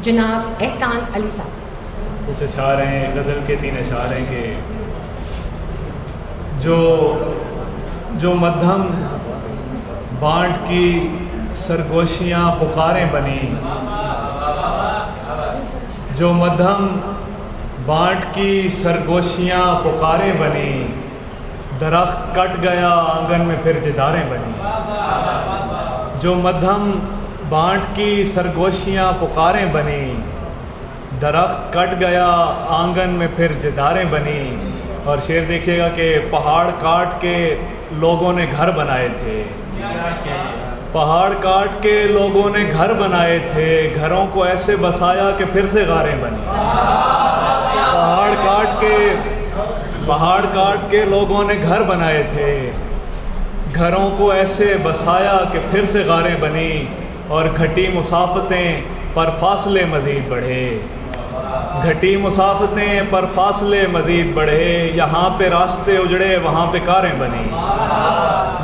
जनाब एहसान अली साहब। कुछ अशार हैं, गज़ल के 3 अशार हैं कि जो मध्यम बाँट की सरगोशियाँ पुकारें बनी, जो मध्यम बाँट की सरगोशियाँ पुकारें बनी, दरख्त कट गया आंगन में फिर जिदारें बनी। जो मध्यम बाँट की सरगोशियाँ पुकारें बनी, दरख्त कट गया आंगन में फिर जिदारें बनी। और शेर देखिएगा कि पहाड़ काट के लोगों ने घर बनाए थे, पहाड़ काट के लोगों ने घर बनाए थे, घरों को ऐसे बसाया कि फिर से गारें बनी। पहाड़ काट के लोगों ने घर बनाए थे, घरों को ऐसे बसाया कि फिर से गारें बनी। और घटी मुसाफतें पर फासले मज़ीद बढ़े, घटी मुसाफतें पर फासले मज़ीद बढ़े। यहाँ पे रास्ते उजड़े वहाँ पे कारें बनी,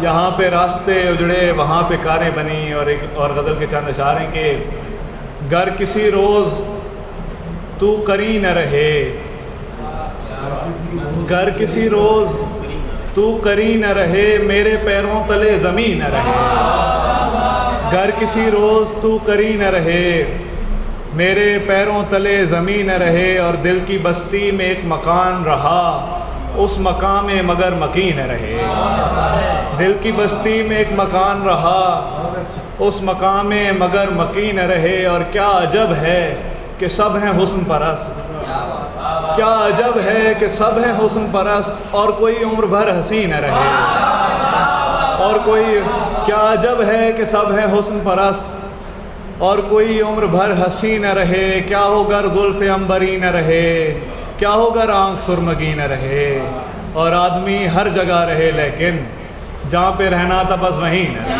यहाँ पे रास्ते उजड़े वहाँ पे कारें बनी। और एक और गज़ल के चंद अशार हैं कि गर किसी रोज़ तू करी न रहे, गर किसी रोज़ तू करी न रहे, मेरे पैरों तले ज़मीन न रहे। गर किसी रोज़ तू करी न रहे, मेरे पैरों तले ज़मीन न रहे। और दिल की बस्ती में एक मकान रहा, उस मकान में मगर मकीन रहे। दिल की बस्ती में एक मकान रहा, उस मकान में मगर मकीन रहे। और क्या अजब है कि सब हैं हुस्न परस्त, क्या अजब है कि सब हैं हुस्न परस्त, और कोई उम्र भर हंसी न रहे। और कोई क्या अजब है कि सब हैं हुस्न परस्त, और कोई उम्र भर हंसी न रहे। क्या हो गर जुल्फ़ अंबरी न रहे, क्या हो गर आँख सुरमगी न रहे। और आदमी हर जगह रहे लेकिन जहाँ पे रहना था बस वहीं न रहे।